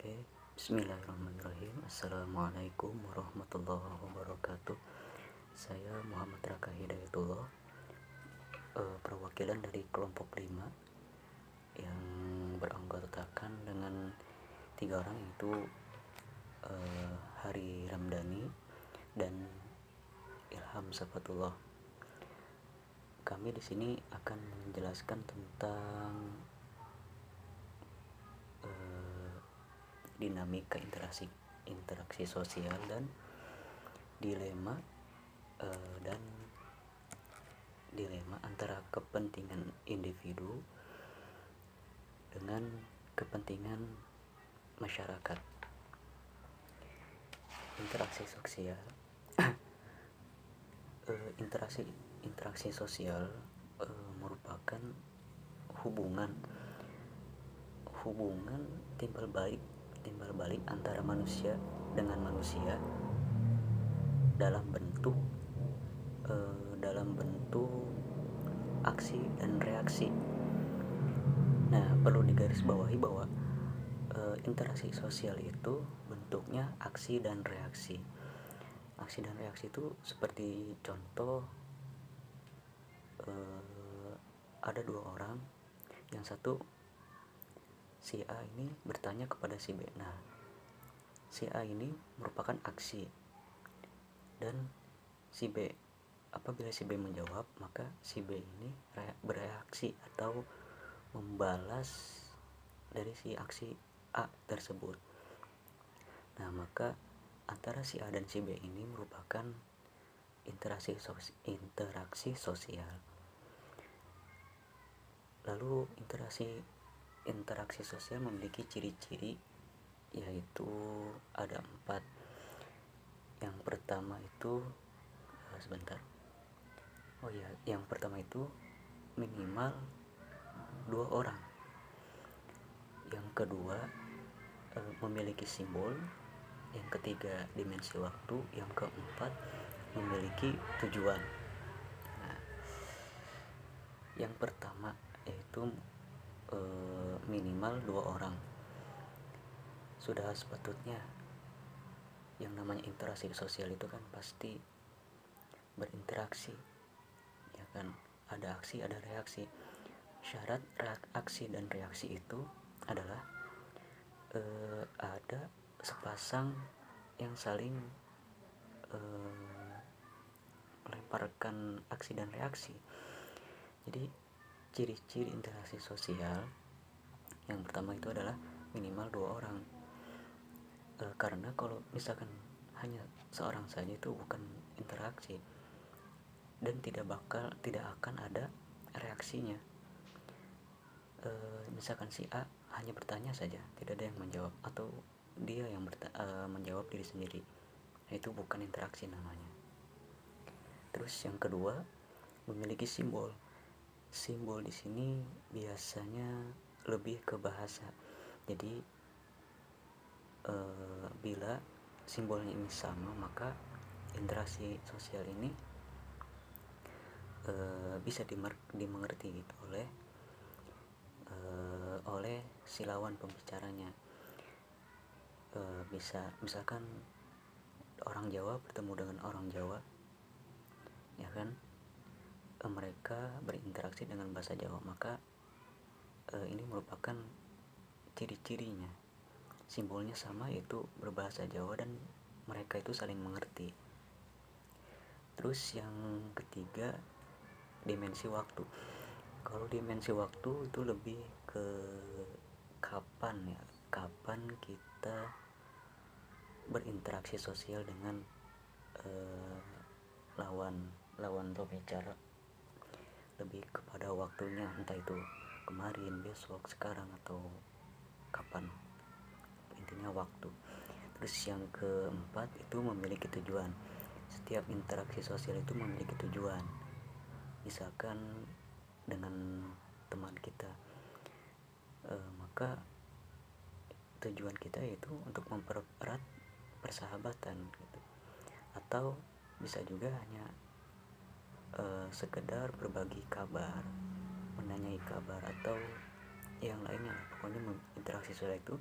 Oke, bismillahirrahmanirrahim. Assalamualaikum warahmatullahi wabarakatuh. Saya Muhammad Raka Hidayatullah, perwakilan dari kelompok 5 yang beranggotakan dengan 3 orang, yaitu Hari Ramdhani dan Ilham Safatullah. Kami di sini akan menjelaskan tentang dinamika interaksi sosial dan dilema antara kepentingan individu dengan kepentingan masyarakat. Interaksi sosial interaksi sosial merupakan hubungan timbal balik antara manusia dengan manusia dalam bentuk aksi dan reaksi. Nah, perlu digarisbawahi bahwa interaksi sosial itu bentuknya aksi dan reaksi. Aksi dan reaksi itu seperti contoh, ada 2 orang, yang satu si A ini bertanya kepada si B. Nah, si A ini merupakan aksi, dan si B, apabila si B menjawab, maka si B ini bereaksi atau membalas dari si aksi A tersebut. Nah, maka antara si A dan si B ini merupakan interaksi sosial. Lalu interaksi sosial memiliki ciri-ciri, yaitu ada 4. Yang pertama itu yang pertama itu minimal 2 orang. Yang kedua, memiliki simbol. Yang ketiga, dimensi waktu. Yang keempat, memiliki tujuan. Nah, yang pertama yaitu minimal 2 orang. Sudah sepatutnya yang namanya interaksi sosial itu kan pasti berinteraksi, ya kan? Ada aksi, ada reaksi. Syarat aksi dan reaksi itu adalah ada sepasang yang saling melemparkan aksi dan reaksi. Jadi ciri-ciri interaksi sosial yang pertama itu adalah minimal 2 orang. Karena kalau misalkan hanya seorang saja itu bukan interaksi, dan tidak akan ada reaksinya. Misalkan si A hanya bertanya saja, tidak ada yang menjawab, atau dia yang menjawab diri sendiri, itu bukan interaksi namanya. Terus yang kedua, memiliki simbol. Simbol di sini biasanya lebih ke bahasa. Jadi bila simbolnya ini sama, maka interaksi sosial ini bisa dimengerti gitu oleh si lawan pembicaranya. Misalkan orang Jawa bertemu dengan orang Jawa, ya kan, mereka berinteraksi dengan bahasa Jawa, maka ini merupakan ciri-cirinya. Simbolnya sama, yaitu berbahasa Jawa, dan mereka itu saling mengerti. Terus yang ketiga, dimensi waktu. Kalau dimensi waktu itu lebih ke kapan kita berinteraksi sosial dengan lawan pembicara. Lebih kepada waktunya, entah itu kemarin, besok, sekarang, atau kapan. Intinya waktu. Terus yang keempat itu memiliki tujuan. Setiap interaksi sosial itu memiliki tujuan. Misalkan dengan teman kita, maka tujuan kita itu untuk mempererat persahabatan gitu. Atau bisa juga hanya sekedar berbagi kabar, menanyai kabar, atau yang lainnya. Pokoknya interaksi sosial itu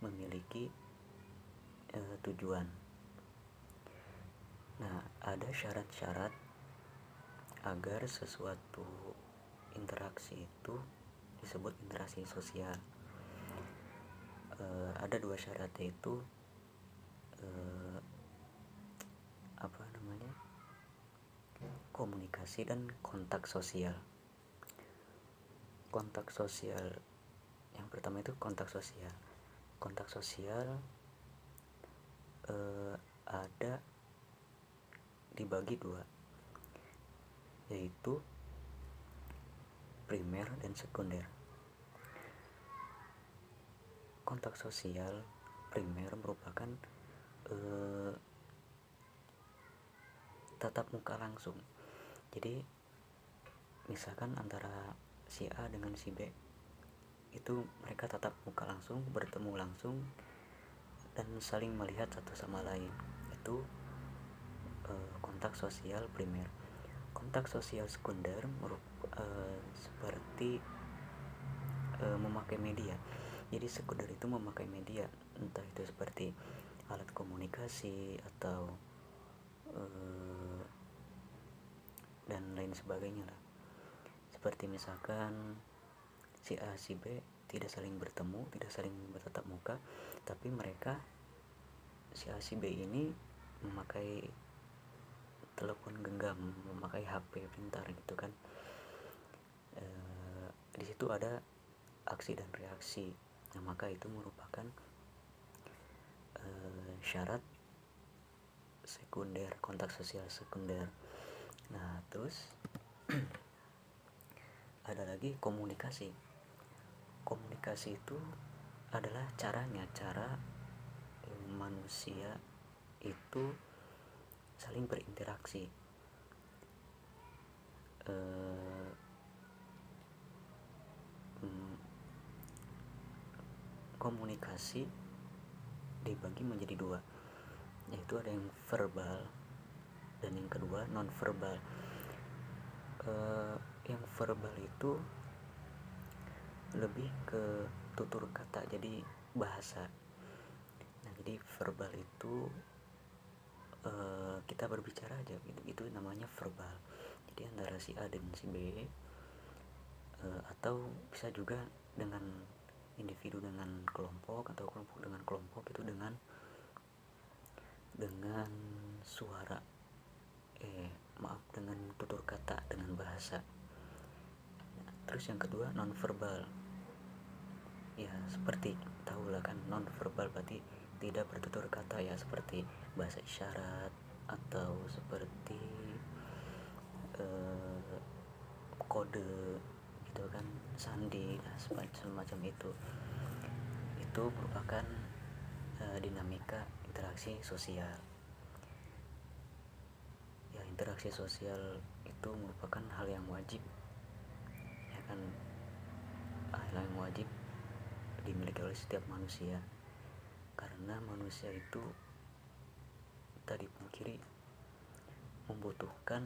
memiliki tujuan. Nah, ada syarat-syarat agar sesuatu interaksi itu disebut interaksi sosial. Ada dua syarat, yaitu komunikasi dan kontak sosial. Kontak sosial yang pertama itu kontak sosial. Kontak sosial ada dibagi dua, yaitu primer dan sekunder. Kontak sosial primer merupakan tatap muka langsung. Jadi misalkan antara si A dengan si B itu mereka tatap muka langsung, bertemu langsung dan saling melihat satu sama lain. Itu kontak sosial primer. Kontak sosial sekunder seperti memakai media. Jadi sekunder itu memakai media, entah itu seperti alat komunikasi atau dan lain sebagainya lah. Seperti misalkan si A si B tidak saling bertemu, tidak saling bertatap muka, tapi mereka si A si B ini memakai telepon genggam, memakai HP pintar gitu kan. Di situ ada aksi dan reaksi. Nah, maka itu merupakan syarat sekunder, kontak sosial sekunder. Nah, terus ada lagi komunikasi. Komunikasi itu adalah cara manusia itu saling berinteraksi. Komunikasi dibagi menjadi dua, yaitu ada yang verbal dan yang kedua non verbal. Yang verbal itu lebih ke tutur kata, jadi bahasa. Nah, jadi verbal itu kita berbicara aja gitu, itu namanya verbal. Jadi antara si A dan si B, atau bisa juga dengan individu dengan kelompok atau kelompok dengan kelompok, itu dengan suara dengan tutur kata, dengan bahasa. Nah, terus yang kedua non verbal. Ya seperti tahulah kan, non verbal berarti tidak bertutur kata, ya seperti bahasa isyarat atau seperti kode gitu kan, sandi, semacam itu merupakan dinamika interaksi sosial. Ya, interaksi sosial itu merupakan hal yang wajib, ya kan, hal yang wajib dimiliki oleh setiap manusia, karena manusia itu tadi pungkiri membutuhkan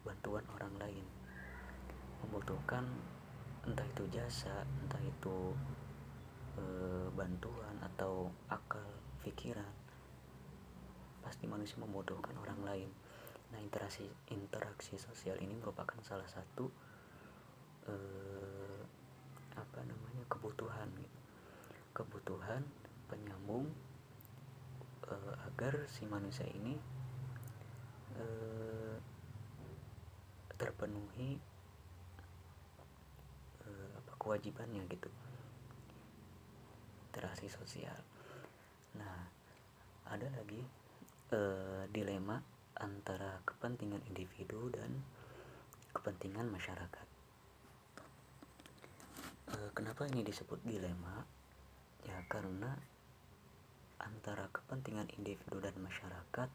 bantuan orang lain, membutuhkan entah itu jasa, entah itu bantuan atau akal pikiran. Pasti manusia membutuhkan orang lain. Nah, interaksi sosial ini merupakan salah satu kebutuhan penyambung agar si manusia ini terpenuhi kewajibannya gitu, interaksi sosial. Nah, ada lagi dilema antara kepentingan individu dan kepentingan masyarakat. Kenapa ini disebut dilema? Ya karena antara kepentingan individu dan masyarakat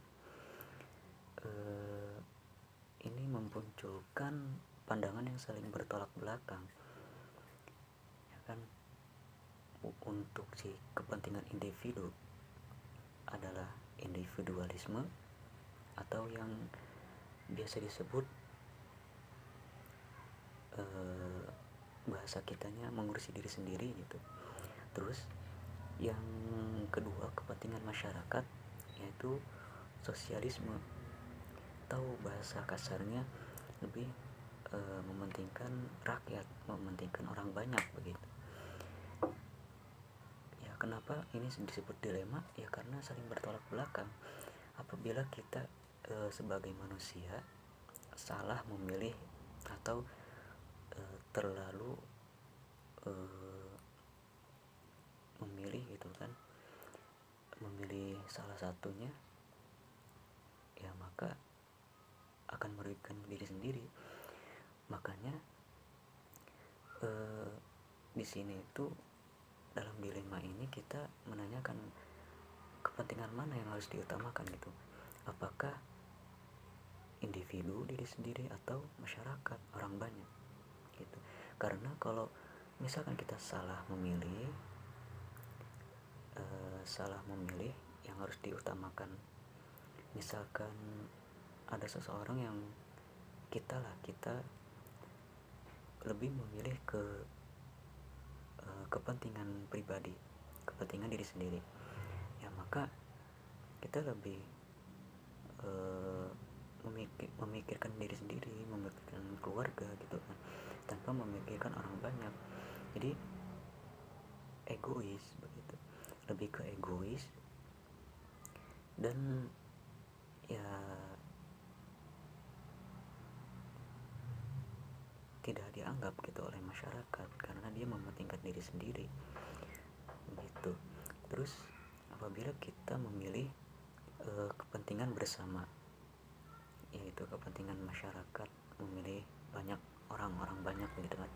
ini memunculkan pandangan yang saling bertolak belakang, ya kan. Untuk si kepentingan individu adalah individualisme atau yang biasa disebut bahasa kitanya mengurusi diri sendiri gitu. Terus yang kedua, kepentingan masyarakat, yaitu sosialisme, atau bahasa kasarnya lebih mementingkan rakyat, mementingkan orang banyak begitu. Ya, kenapa ini disebut dilema? Ya karena saling bertolak belakang. Apabila kita sebagai manusia salah memilih atau terlalu memilih gitu kan, memilih salah satunya, ya maka akan merugikan diri sendiri. Makanya di sini itu dalam dilema ini kita menanyakan kepentingan mana yang harus diutamakan gitu. Apakah individu diri sendiri atau masyarakat orang banyak gitu. Karena kalau misalkan kita salah memilih yang harus diutamakan, misalkan ada seseorang yang kita lebih memilih ke kepentingan pribadi, kepentingan diri sendiri, ya maka kita lebih memikirkan diri sendiri, memikirkan keluarga gitu kan, tanpa memikirkan orang banyak. Jadi egois begitu, lebih ke egois. Dan ya tidak dianggap gitu oleh masyarakat karena dia mementingkan diri sendiri gitu. Terus apabila kita memilih kepentingan bersama, yaitu kepentingan masyarakat, memilih banyak orang-orang banyak gitu kan,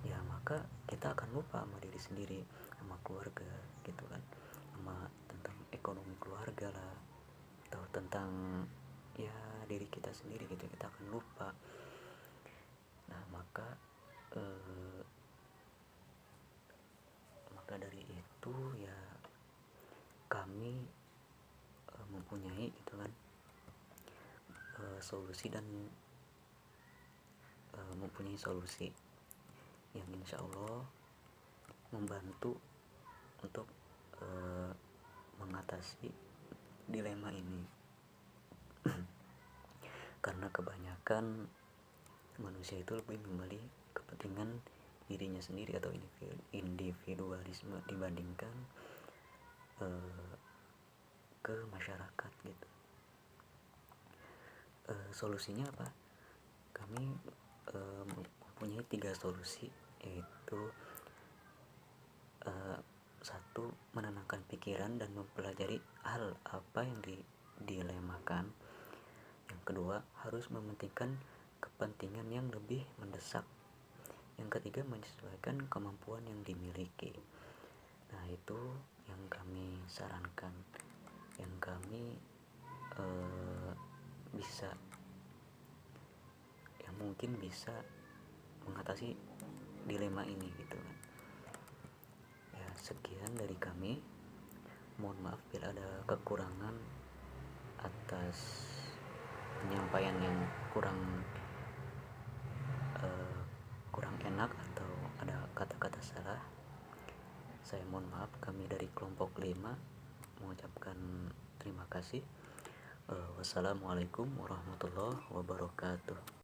ya maka kita akan lupa sama diri sendiri, sama keluarga gitu kan, sama tentang ekonomi keluarga lah, atau tentang ya diri kita sendiri gitu, kita akan lupa. Nah maka dari itu ya kami mempunyai gitu kan solusi, dan mempunyai solusi yang insya Allah membantu untuk mengatasi dilema ini. Karena kebanyakan manusia itu lebih memilih kepentingan dirinya sendiri atau individualisme dibandingkan ke masyarakat gitu. Solusinya apa? Kami mempunyai 3 solusi, yaitu 1, menenangkan pikiran dan mempelajari hal apa yang dilemakan. Yang kedua, harus mementingkan kepentingan yang lebih mendesak. Yang ketiga, menyesuaikan kemampuan yang dimiliki. Nah itu yang kami sarankan, yang kami mungkin bisa mengatasi dilema ini gitu kan. Ya sekian dari kami, mohon maaf bila ada kekurangan atas penyampaian yang kurang enak atau ada kata-kata salah. Saya mohon maaf. Kami dari kelompok 5 mengucapkan terima kasih. Wassalamualaikum warahmatullahi wabarakatuh.